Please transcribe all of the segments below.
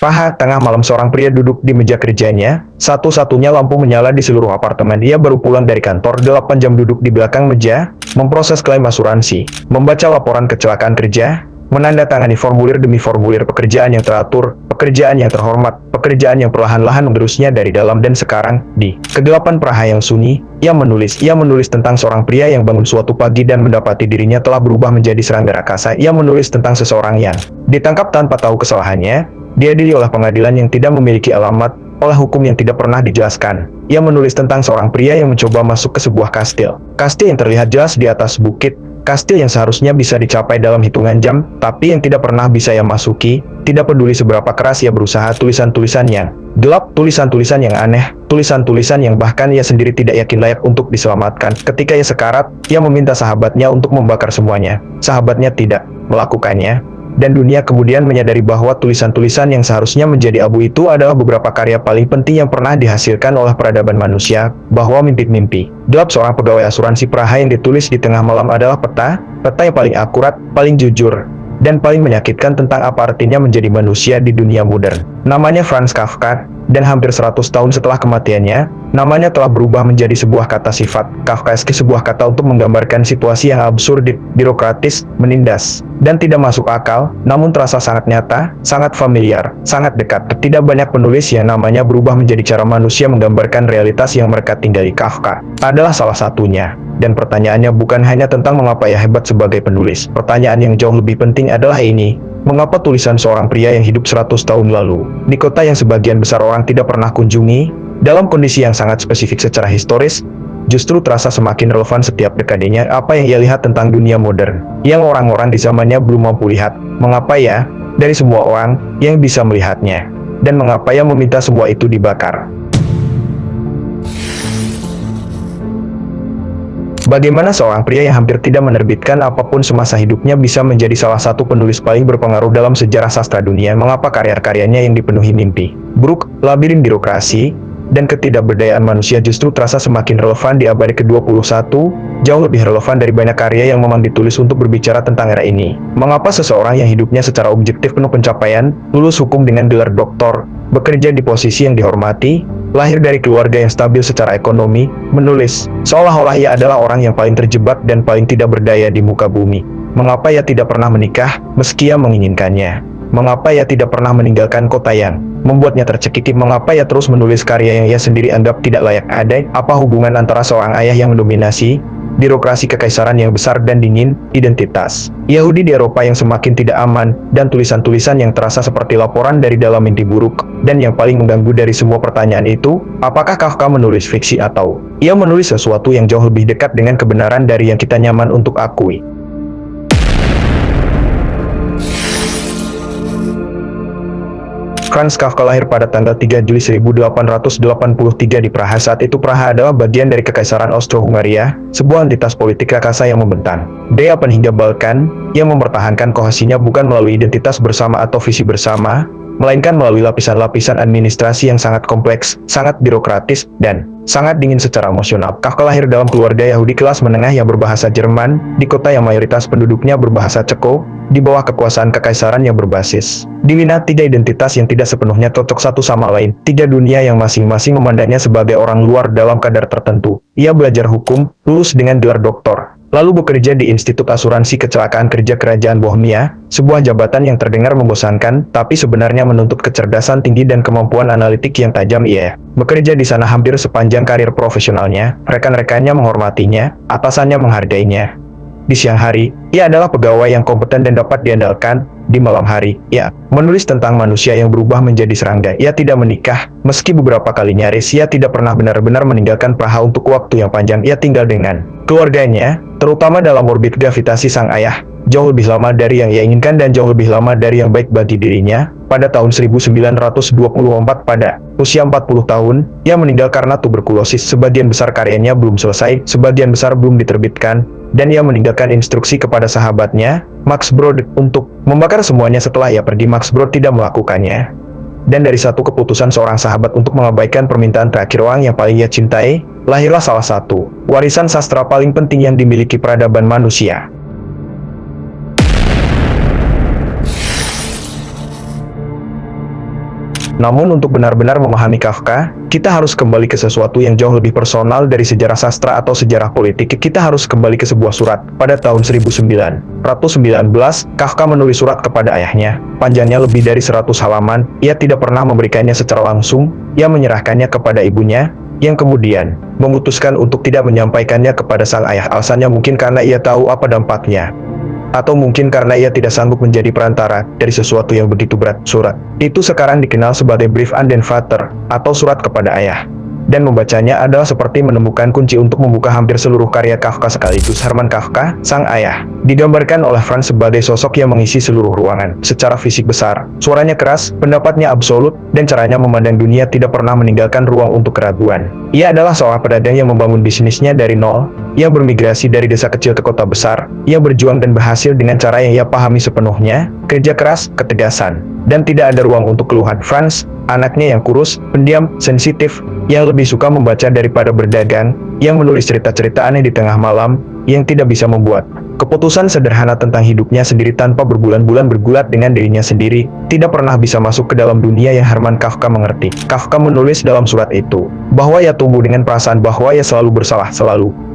Praha, tengah malam seorang pria duduk di meja kerjanya, satu-satunya lampu menyala di seluruh apartemen. Ia baru pulang dari kantor, 8 jam duduk di belakang meja, memproses klaim asuransi, membaca laporan kecelakaan kerja, menandatangani formulir demi formulir pekerjaan yang teratur, pekerjaan yang terhormat, pekerjaan yang perlahan-lahan menerusnya dari dalam. Dan sekarang, di kegelapan Praha yang sunyi, ia menulis tentang seorang pria yang bangun suatu pagi dan mendapati dirinya telah berubah menjadi serangga raksasa. Ia menulis tentang seseorang yang ditangkap tanpa tahu kesalahannya, diadili oleh pengadilan yang tidak memiliki alamat, oleh hukum yang tidak pernah dijelaskan. Ia menulis tentang seorang pria yang mencoba masuk ke sebuah kastil. Kastil yang terlihat jelas di atas bukit, kastil yang seharusnya bisa dicapai dalam hitungan jam, tapi yang tidak pernah bisa ia masuki. Tidak peduli seberapa keras ia berusaha, tulisan-tulisan yang gelap, tulisan-tulisan yang aneh, tulisan-tulisan yang bahkan ia sendiri tidak yakin layak untuk diselamatkan. Ketika ia sekarat, ia meminta sahabatnya untuk membakar semuanya. Sahabatnya tidak melakukannya. Dan dunia kemudian menyadari bahwa tulisan-tulisan yang seharusnya menjadi abu itu adalah beberapa karya paling penting yang pernah dihasilkan oleh peradaban manusia, bahwa mimpi-mimpi gelap seorang pegawai asuransi Praha yang ditulis di tengah malam adalah peta yang paling akurat, paling jujur, dan paling menyakitkan tentang apa artinya menjadi manusia di dunia modern. Namanya Franz Kafka, dan hampir 100 tahun setelah kematiannya, namanya telah berubah menjadi sebuah kata sifat Kafkaeski, sebuah kata untuk menggambarkan situasi yang absurd, birokratis, menindas, dan tidak masuk akal, namun terasa sangat nyata, sangat familiar, sangat dekat. Tidak banyak penulis yang namanya berubah menjadi cara manusia menggambarkan realitas yang mereka tinggali. Kafka adalah salah satunya. Dan pertanyaannya bukan hanya tentang mengapa ia hebat sebagai penulis. Pertanyaan yang jauh lebih penting adalah ini: mengapa tulisan seorang pria yang hidup 100 tahun lalu, di kota yang sebagian besar orang tidak pernah kunjungi, dalam kondisi yang sangat spesifik secara historis, justru terasa semakin relevan setiap dekadenya? Apa yang ia lihat tentang dunia modern, yang orang-orang di zamannya belum mampu lihat? Mengapa ya, dari semua orang, yang bisa melihatnya? Dan mengapa ia meminta semua itu dibakar? Bagaimana seorang pria yang hampir tidak menerbitkan apapun semasa hidupnya bisa menjadi salah satu penulis paling berpengaruh dalam sejarah sastra dunia? Mengapa karya-karyanya yang dipenuhi mimpi buruk, labirin birokrasi, dan ketidakberdayaan manusia justru terasa semakin relevan di abad ke-21, jauh lebih relevan dari banyak karya yang memang ditulis untuk berbicara tentang era ini? Mengapa seseorang yang hidupnya secara objektif penuh pencapaian, lulus hukum dengan gelar doktor, bekerja di posisi yang dihormati, lahir dari keluarga yang stabil secara ekonomi, menulis seolah-olah ia adalah orang yang paling terjebak dan paling tidak berdaya di muka bumi? Mengapa ia tidak pernah menikah, meski ia menginginkannya? Mengapa ia tidak pernah meninggalkan kota yang membuatnya tercekik? Mengapa ia terus menulis karya yang ia sendiri anggap tidak layak ada? Apa hubungan antara seorang ayah yang mendominasi birokrasi kekaisaran yang besar dan dingin, identitas Yahudi di Eropa yang semakin tidak aman, dan tulisan-tulisan yang terasa seperti laporan dari dalam mimpi buruk? Dan yang paling mengganggu dari semua pertanyaan itu, apakah Kafka menulis fiksi atau ia menulis sesuatu yang jauh lebih dekat dengan kebenaran dari yang kita nyaman untuk akui? Franz Kafka lahir pada tanggal 3 Juli 1883 di Praha. Saat itu Praha adalah bagian dari Kekaisaran Austro-Hungaria, sebuah entitas politik raksasa yang membentang dari Alpen hingga Balkan, yang mempertahankan kohesinya bukan melalui identitas bersama atau visi bersama, melainkan melalui lapisan-lapisan administrasi yang sangat kompleks, sangat birokratis, dan sangat dingin secara emosional. Kafka lahir dalam keluarga Yahudi kelas menengah yang berbahasa Jerman, di kota yang mayoritas penduduknya berbahasa Ceko, di bawah kekuasaan kekaisaran yang berbasis di Wina. Tiga identitas yang tidak sepenuhnya cocok satu sama lain, tiga dunia yang masing-masing memandangnya sebagai orang luar dalam kadar tertentu. Ia belajar hukum, lulus dengan gelar doktor, lalu bekerja di Institut Asuransi Kecelakaan Kerja Kerajaan Bohemia, sebuah jabatan yang terdengar membosankan, tapi sebenarnya menuntut kecerdasan tinggi dan kemampuan analitik yang tajam. Ia bekerja di sana hampir sepanjang karir profesionalnya, rekan-rekannya menghormatinya, atasannya menghargainya. Di siang hari, ia adalah pegawai yang kompeten dan dapat diandalkan. Di malam hari, ia menulis tentang manusia yang berubah menjadi serangga. Ia tidak menikah, meski beberapa kali nyaris. Ia tidak pernah benar-benar meninggalkan Praha untuk waktu yang panjang. Ia tinggal dengan keluarganya, terutama dalam orbit gravitasi sang ayah, jauh lebih lama dari yang ia inginkan dan jauh lebih lama dari yang baik bagi dirinya. Pada tahun 1924, pada usia 40 tahun, ia meninggal karena tuberkulosis. Sebagian besar karyanya belum selesai, sebagian besar belum diterbitkan, dan ia meninggalkan instruksi kepada sahabatnya, Max Brod, untuk membakar semuanya. Setelah ia pergi, Max Brod tidak melakukannya. Dan dari satu keputusan seorang sahabat untuk mengabaikan permintaan terakhir orang yang paling ia cintai, lahirlah salah satu warisan sastra paling penting yang dimiliki peradaban manusia. Namun untuk benar-benar memahami Kafka, kita harus kembali ke sesuatu yang jauh lebih personal dari sejarah sastra atau sejarah politik. Kita harus kembali ke sebuah surat. Pada tahun 1919, Kafka menulis surat kepada ayahnya. Panjangnya lebih dari 100 halaman. Ia tidak pernah memberikannya secara langsung. Ia menyerahkannya kepada ibunya, yang kemudian memutuskan untuk tidak menyampaikannya kepada sang ayah. Alasannya mungkin karena ia tahu apa dampaknya. Atau mungkin karena ia tidak sanggup menjadi perantara dari sesuatu yang begitu berat. Surat itu sekarang dikenal sebagai Brief an den Vater, atau surat kepada ayah. Dan membacanya adalah seperti menemukan kunci untuk membuka hampir seluruh karya Kafka sekaligus. Hermann Kafka, sang ayah, digambarkan oleh Franz sebagai sosok yang mengisi seluruh ruangan. Secara fisik besar, suaranya keras, pendapatnya absolut, dan caranya memandang dunia tidak pernah meninggalkan ruang untuk keraguan. Ia adalah seorang pedagang yang membangun bisnisnya dari nol. Ia bermigrasi dari desa kecil ke kota besar. Ia berjuang dan berhasil dengan cara yang ia pahami sepenuhnya, kerja keras, ketegasan, dan tidak ada ruang untuk keluhan. Franz, anaknya yang kurus, pendiam, sensitif, yang lebih suka membaca daripada berdagang, yang menulis cerita-cerita aneh di tengah malam, yang tidak bisa membuat keputusan sederhana tentang hidupnya sendiri tanpa berbulan-bulan bergulat dengan dirinya sendiri, tidak pernah bisa masuk ke dalam dunia yang Hermann Kafka mengerti. Kafka menulis dalam surat itu, bahwa ia tumbuh dengan perasaan bahwa ia selalu bersalah,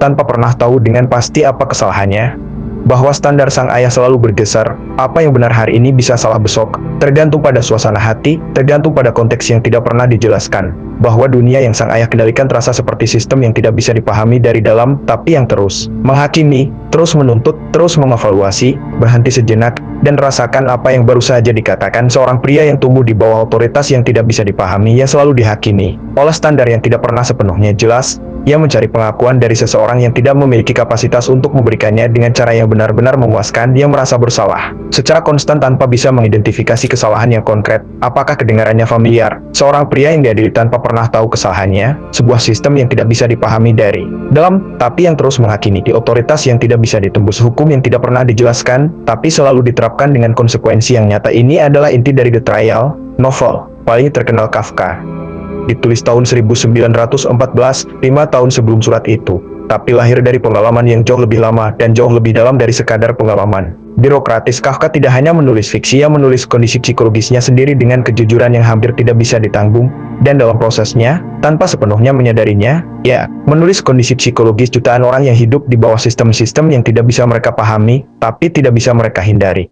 tanpa pernah tahu dengan pasti apa kesalahannya. Bahwa standar sang ayah selalu bergeser, apa yang benar hari ini bisa salah besok, tergantung pada suasana hati, tergantung pada konteks yang tidak pernah dijelaskan. Bahwa dunia yang sang ayah kendalikan terasa seperti sistem yang tidak bisa dipahami dari dalam, tapi yang terus menghakimi, terus menuntut, terus mengevaluasi. Berhenti sejenak, dan rasakan apa yang baru saja dikatakan. Seorang pria yang tumbuh di bawah otoritas yang tidak bisa dipahami, ia selalu dihakimi oleh standar yang tidak pernah sepenuhnya jelas. Ia mencari pengakuan dari seseorang yang tidak memiliki kapasitas untuk memberikannya dengan cara yang benar-benar memuaskan. Dia merasa bersalah secara konstan tanpa bisa mengidentifikasi kesalahan yang konkret. Apakah kedengarannya familiar? Seorang pria yang diadili tanpa pernah tahu kesalahannya, sebuah sistem yang tidak bisa dipahami dari dalam, tapi yang terus menghakimi, di otoritas yang tidak bisa ditembus, hukum yang tidak pernah dijelaskan, tapi selalu diterapkan dengan konsekuensi yang nyata. Ini adalah inti dari The Trial, novel paling terkenal Kafka. Ditulis tahun 1914, 5 tahun sebelum surat itu, tapi lahir dari pengalaman yang jauh lebih lama dan jauh lebih dalam dari sekadar pengalaman birokratis. Kafka tidak hanya menulis fiksi, ia menulis kondisi psikologisnya sendiri dengan kejujuran yang hampir tidak bisa ditanggung, dan dalam prosesnya, tanpa sepenuhnya menyadarinya, ia menulis kondisi psikologis jutaan orang yang hidup di bawah sistem-sistem yang tidak bisa mereka pahami, tapi tidak bisa mereka hindari.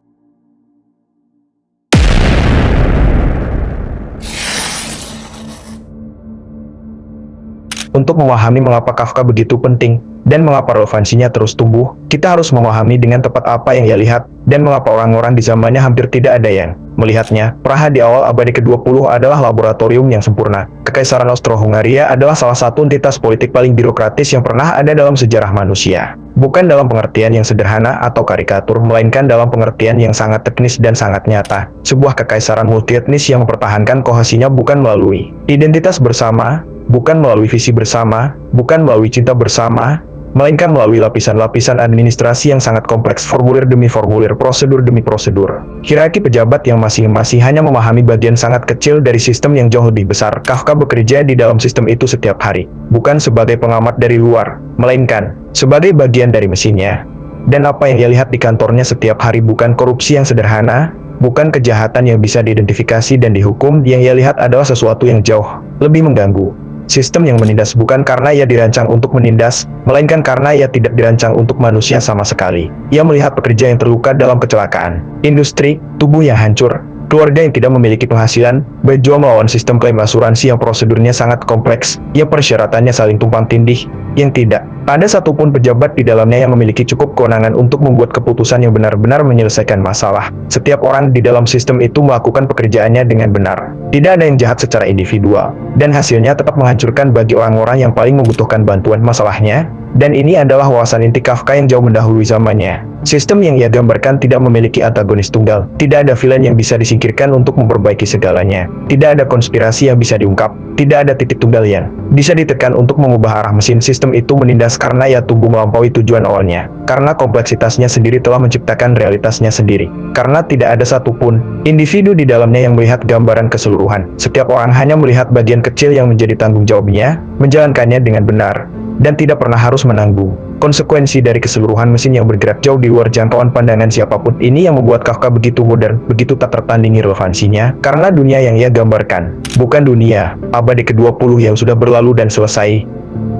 Untuk memahami mengapa Kafka begitu penting, dan mengapa relevansinya terus tumbuh, kita harus memahami dengan tepat apa yang ia lihat, dan mengapa orang-orang di zamannya hampir tidak ada yang melihatnya. Praha di awal abad ke-20 adalah laboratorium yang sempurna. Kekaisaran Austro-Hungaria adalah salah satu entitas politik paling birokratis yang pernah ada dalam sejarah manusia. Bukan dalam pengertian yang sederhana atau karikatur, melainkan dalam pengertian yang sangat teknis dan sangat nyata. Sebuah kekaisaran multietnis yang mempertahankan kohesinya bukan melalui identitas bersama, bukan melalui visi bersama, bukan melalui cinta bersama, melainkan melalui lapisan-lapisan administrasi yang sangat kompleks, formulir demi formulir, prosedur demi prosedur. Hierarki pejabat yang masing-masing hanya memahami bagian sangat kecil dari sistem yang jauh lebih besar. Kafka bekerja di dalam sistem itu setiap hari, bukan sebagai pengamat dari luar, melainkan sebagai bagian dari mesinnya. Dan apa yang ia lihat di kantornya setiap hari bukan korupsi yang sederhana, bukan kejahatan yang bisa diidentifikasi dan dihukum. Yang ia lihat adalah sesuatu yang jauh lebih mengganggu. Sistem yang menindas bukan karena ia dirancang untuk menindas, melainkan karena ia tidak dirancang untuk manusia sama sekali. Ia melihat pekerja yang terluka dalam kecelakaan, industri, tubuh yang hancur, keluarga yang tidak memiliki penghasilan, berjuang melawan sistem klaim asuransi yang prosedurnya sangat kompleks, yang persyaratannya saling tumpang tindih, yang tidak ada satupun pejabat di dalamnya yang memiliki cukup kewenangan untuk membuat keputusan yang benar-benar menyelesaikan masalah. Setiap orang di dalam sistem itu melakukan pekerjaannya dengan benar. Tidak ada yang jahat secara individual, dan hasilnya tetap menghancurkan bagi orang-orang yang paling membutuhkan bantuan. Masalahnya, dan ini adalah wawasan inti Kafka yang jauh mendahului zamannya. Sistem yang ia gambarkan tidak memiliki antagonis tunggal. Tidak ada villain yang bisa disingkirkan untuk memperbaiki segalanya. Tidak ada konspirasi yang bisa diungkap. Tidak ada titik tunggal yang bisa ditekan untuk mengubah arah mesin. Sistem itu menindas karena ia tumbuh melampaui tujuan awalnya. Karena kompleksitasnya sendiri telah menciptakan realitasnya sendiri. Karena tidak ada satupun individu di dalamnya yang melihat gambaran keseluruhan. Setiap orang hanya melihat bagian kecil yang menjadi tanggung jawabnya, menjalankannya dengan benar. dan tidak pernah harus menanggung konsekuensi dari keseluruhan mesin yang bergerak jauh di luar jangkauan pandangan siapapun. Ini yang membuat Kafka begitu modern, begitu tak tertandingi relevansinya, karena dunia yang ia gambarkan bukan dunia abad ke-20 yang sudah berlalu dan selesai.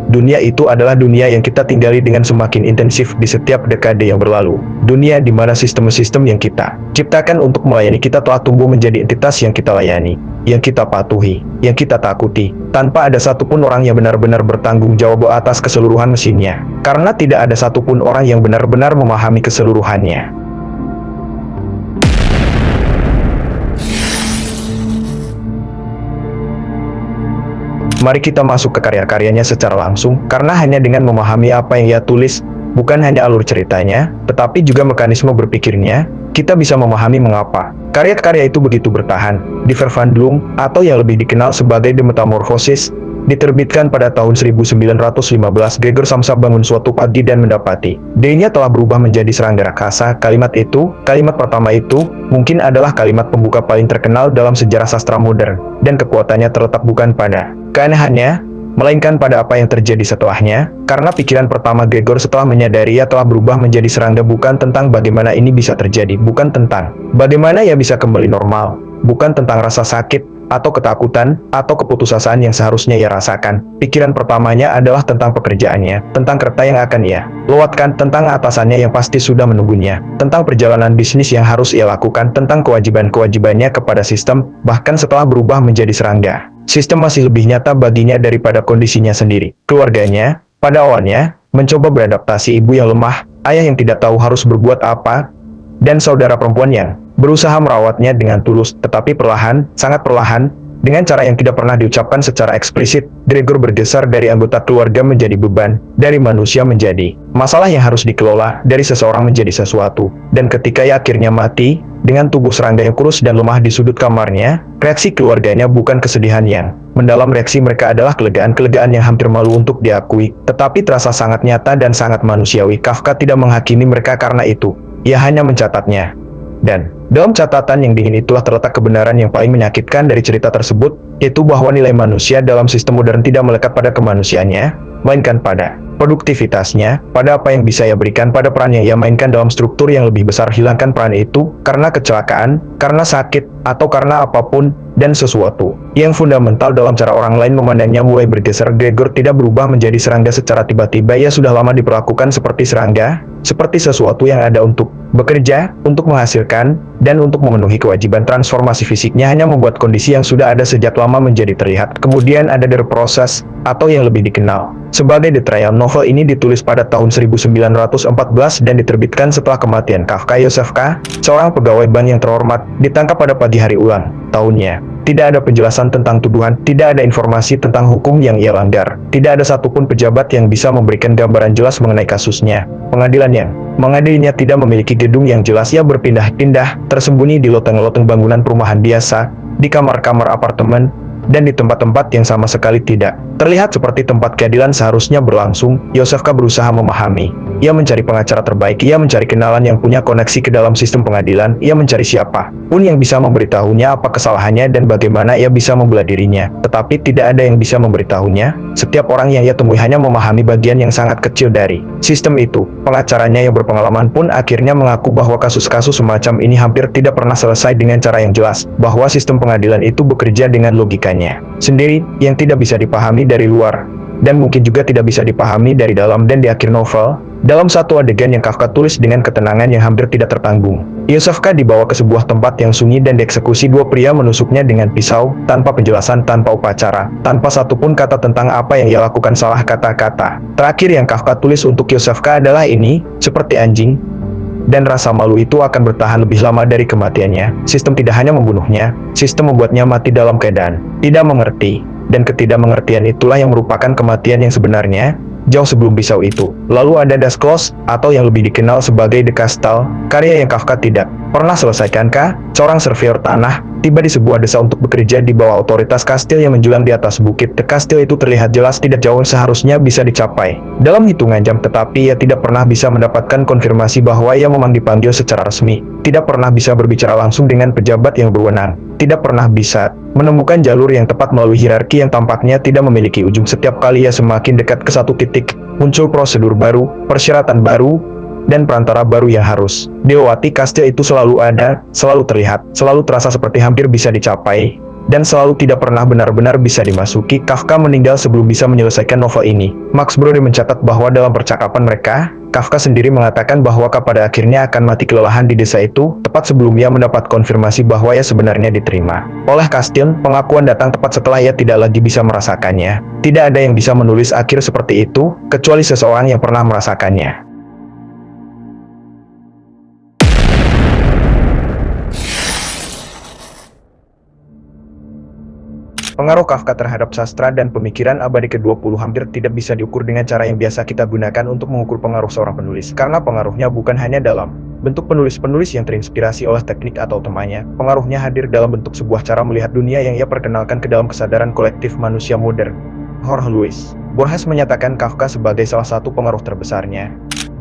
Dunia itu adalah dunia yang kita tinggali dengan semakin intensif di setiap dekade yang berlalu. Dunia di mana sistem-sistem yang kita ciptakan untuk melayani kita telah tumbuh menjadi entitas yang kita layani, yang kita patuhi, yang kita takuti, tanpa ada satupun orang yang benar-benar bertanggung jawab atas keseluruhan mesinnya. Karena tidak ada satupun orang yang benar-benar memahami keseluruhannya. Mari kita masuk ke karya-karyanya secara langsung, karena hanya dengan memahami apa yang ia tulis, bukan hanya alur ceritanya, tetapi juga mekanisme berpikirnya, kita bisa memahami mengapa karya-karya itu begitu bertahan. Di Vervandlung, atau yang lebih dikenal sebagai The Metamorphosis, diterbitkan pada tahun 1915, Gregor Samsa bangun suatu pagi dan mendapati dirinya telah berubah menjadi serangga raksasa. Kalimat pertama itu, mungkin adalah kalimat pembuka paling terkenal dalam sejarah sastra modern, dan kekuatannya terletak bukan pada keanehannya, melainkan pada apa yang terjadi setelahnya, karena pikiran pertama Gregor setelah menyadari ia telah berubah menjadi serangga bukan tentang bagaimana ini bisa terjadi, bukan tentang bagaimana ia bisa kembali normal, bukan tentang rasa sakit, atau ketakutan, atau keputusasaan yang seharusnya ia rasakan. Pikiran pertamanya adalah tentang pekerjaannya, tentang kereta yang akan ia lewatkan, tentang atasannya yang pasti sudah menunggunya, tentang perjalanan bisnis yang harus ia lakukan, tentang kewajiban-kewajibannya kepada sistem. Bahkan setelah berubah menjadi serangga, sistem masih lebih nyata baginya daripada kondisinya sendiri. Keluarganya, pada awalnya, mencoba beradaptasi. Ibu yang lemah, ayah yang tidak tahu harus berbuat apa, dan saudara perempuan yang berusaha merawatnya dengan tulus, tetapi perlahan, sangat perlahan, dengan cara yang tidak pernah diucapkan secara eksplisit, Gregor bergeser dari anggota keluarga menjadi beban, dari manusia menjadi masalah yang harus dikelola, dari seseorang menjadi sesuatu. Dan ketika ia akhirnya mati, dengan tubuh serangga yang kurus dan lemah di sudut kamarnya, reaksi keluarganya bukan kesedihan yang mendalam. Reaksi mereka adalah kelegaan yang hampir malu untuk diakui, tetapi terasa sangat nyata dan sangat manusiawi. Kafka tidak menghakimi mereka karena itu, ia hanya mencatatnya. Dan dalam catatan yang dingin itulah terletak kebenaran yang paling menyakitkan dari cerita tersebut, yaitu bahwa nilai manusia dalam sistem modern tidak melekat pada kemanusiaannya, melainkan pada produktivitasnya, pada apa yang bisa ia berikan, pada peran yang ia mainkan dalam struktur yang lebih besar. Hilangkan peran itu karena kecelakaan, karena sakit, atau karena apapun, dan sesuatu yang fundamental dalam cara orang lain memandangnya mulai bergeser. Gregor tidak berubah menjadi serangga secara tiba-tiba. Ia sudah lama diperlakukan seperti serangga, seperti sesuatu yang ada untuk bekerja, untuk menghasilkan, dan untuk memenuhi kewajiban. Transformasi fisiknya hanya membuat kondisi yang sudah ada sejak lama menjadi terlihat. Kemudian ada The Process, atau yang lebih dikenal sebagai The Trial. Novel ini ditulis pada tahun 1914 dan diterbitkan setelah kematian Kafka. Joseph K., seorang pegawai bank yang terhormat, ditangkap pada pagi hari ulang tahunnya. Tidak ada penjelasan tentang tuduhan, tidak ada informasi tentang hukum yang ia langgar, tidak ada satupun pejabat yang bisa memberikan gambaran jelas mengenai kasusnya. Pengadilan yang mengadilinya tidak memiliki gedung yang jelas. Ia berpindah-pindah, tersembunyi di loteng-loteng bangunan perumahan biasa, di kamar-kamar apartemen, dan di tempat-tempat yang sama sekali tidak terlihat seperti tempat keadilan seharusnya berlangsung. Joseph K. berusaha memahami. Ia mencari pengacara terbaik, ia mencari kenalan yang punya koneksi ke dalam sistem pengadilan, ia mencari siapa pun yang bisa memberitahunya apa kesalahannya dan bagaimana ia bisa membela dirinya. Tetapi tidak ada yang bisa memberitahunya. Setiap orang yang ia temui hanya memahami bagian yang sangat kecil dari sistem itu. Pengacaranya yang berpengalaman pun akhirnya mengaku bahwa kasus-kasus semacam ini hampir tidak pernah selesai dengan cara yang jelas, bahwa sistem pengadilan itu bekerja dengan logikanya sendiri, yang tidak bisa dipahami dari luar, dan mungkin juga tidak bisa dipahami dari dalam. Dan di akhir novel, dalam satu adegan yang Kafka tulis dengan ketenangan yang hampir tidak tertanggung, Joseph K. dibawa ke sebuah tempat yang sunyi dan dieksekusi. Dua pria menusuknya dengan pisau, tanpa penjelasan, tanpa upacara, tanpa satupun kata tentang apa yang ia lakukan. Salah kata-kata terakhir yang Kafka tulis untuk Joseph K. adalah ini, seperti anjing, dan rasa malu itu akan bertahan lebih lama dari kematiannya. Sistem tidak hanya membunuhnya, sistem membuatnya mati dalam keadaan tidak mengerti, dan ketidakmengertian itulah yang merupakan kematian yang sebenarnya, jauh sebelum pisau itu. Lalu ada Das Schloss, atau yang lebih dikenal sebagai The Castle, karya yang Kafka tidak pernah selesaikan. Seorang surveyor tanah tiba di sebuah desa untuk bekerja di bawah otoritas kastil yang menjulang di atas bukit. The Castle itu terlihat jelas tidak jauh seharusnya bisa dicapai dalam hitungan jam, tetapi ia tidak pernah bisa mendapatkan konfirmasi bahwa ia memang dipanggil secara resmi. tidak pernah bisa berbicara langsung dengan pejabat yang berwenang, tidak pernah bisa menemukan jalur yang tepat melalui hierarki yang tampaknya tidak memiliki ujung. Setiap kali ia semakin dekat ke satu titik, muncul prosedur baru, persyaratan baru, dan perantara baru yang harus dilewati. Kastil itu selalu ada, selalu terlihat, selalu terasa seperti hampir bisa dicapai, dan selalu tidak pernah benar-benar bisa dimasuki. Kafka meninggal sebelum bisa menyelesaikan novel ini. Max Brode mencatat bahwa dalam percakapan mereka, Kafka sendiri mengatakan bahwa pada akhirnya akan mati kelelahan di desa itu, tepat sebelum ia mendapat konfirmasi bahwa ia sebenarnya diterima oleh Kastil. Pengakuan datang tepat setelah ia tidak lagi bisa merasakannya. Tidak ada yang bisa menulis akhir seperti itu, kecuali seseorang yang pernah merasakannya. Pengaruh Kafka terhadap sastra dan pemikiran abadi ke-20 hampir tidak bisa diukur dengan cara yang biasa kita gunakan untuk mengukur pengaruh seorang penulis, karena pengaruhnya bukan hanya dalam bentuk penulis-penulis yang terinspirasi oleh teknik atau temanya. Pengaruhnya hadir dalam bentuk sebuah cara melihat dunia yang ia perkenalkan ke dalam kesadaran kolektif manusia modern. Jorge Luis Borges menyatakan Kafka sebagai salah satu pengaruh terbesarnya.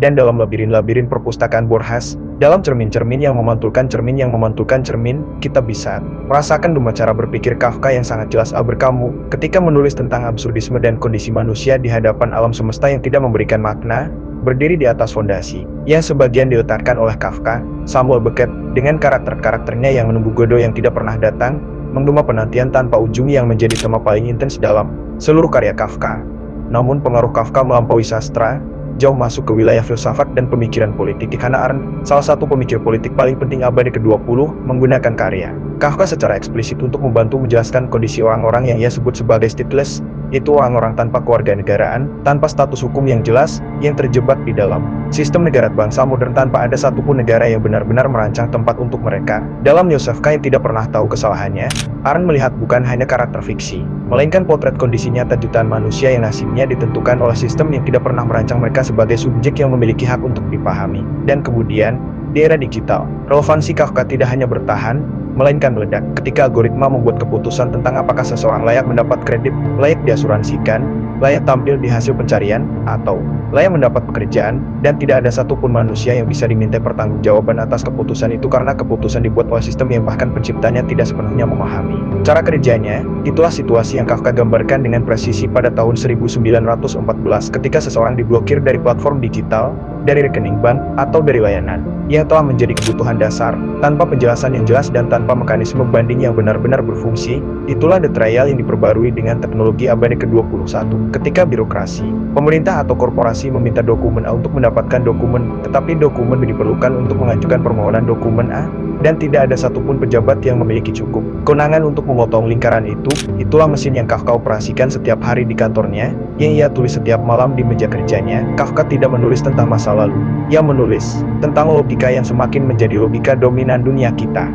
Dan dalam labirin-labirin perpustakaan Borges, dalam cermin-cermin yang memantulkan cermin, kita bisa merasakan dua cara berpikir Kafka yang sangat jelas. Albert Camus, ketika menulis tentang absurdisme dan kondisi manusia di hadapan alam semesta yang tidak memberikan makna, berdiri di atas fondasi yang sebagian diletakkan oleh Kafka. Samuel Beckett, dengan karakter-karakternya yang menunggu Godot yang tidak pernah datang, menggema penantian tanpa ujung yang menjadi tema paling intens dalam seluruh karya Kafka. Namun pengaruh Kafka melampaui sastra, jauh masuk ke wilayah filsafat dan pemikiran politik. Hannah Arendt, salah satu pemikir politik paling penting abadi ke-20, menggunakan karya Kafka secara eksplisit untuk membantu menjelaskan kondisi orang-orang yang ia sebut sebagai stateless, itu orang-orang tanpa kewarganegaraan, tanpa status hukum yang jelas, yang terjebak di dalam sistem negara bangsa modern tanpa ada satupun negara yang benar-benar merancang tempat untuk mereka. Dalam Yosephka yang tidak pernah tahu kesalahannya, Arendt melihat bukan hanya karakter fiksi, melainkan potret kondisi nyata jutaan manusia yang nasibnya ditentukan oleh sistem yang tidak pernah merancang mereka sebagai subjek yang memiliki hak untuk dipahami. Dan kemudian, di era digital, relevansi Kafka tidak hanya bertahan, melainkan meledak ketika algoritma membuat keputusan tentang apakah seseorang layak mendapat kredit, layak diasuransikan, layak tampil di hasil pencarian, atau layak mendapat pekerjaan, dan tidak ada satupun manusia yang bisa diminta pertanggungjawaban atas keputusan itu karena keputusan dibuat oleh sistem yang bahkan penciptanya tidak sepenuhnya memahami cara kerjanya. Itulah situasi yang Kafka gambarkan dengan presisi pada tahun 1914 ketika seseorang diblokir dari platform digital, dari rekening bank, atau dari layanan yang telah menjadi kebutuhan dasar, tanpa penjelasan yang jelas dan tanpa mekanisme banding yang benar-benar berfungsi. Itulah The Trial yang diperbarui dengan teknologi abadi ke-21. Ketika birokrasi, pemerintah atau korporasi meminta dokumen A untuk mendapatkan dokumen, tetapi dokumen B diperlukan untuk mengajukan permohonan dokumen A, dan tidak ada satupun pejabat yang memiliki cukup kewenangan untuk memotong lingkaran itu. Itulah mesin yang Kafka operasikan setiap hari di kantornya, yang ia tulis setiap malam di meja kerjanya. Kafka tidak menulis tentang masa lalu, ia menulis tentang logika yang semakin menjadi logika dominan dunia kita.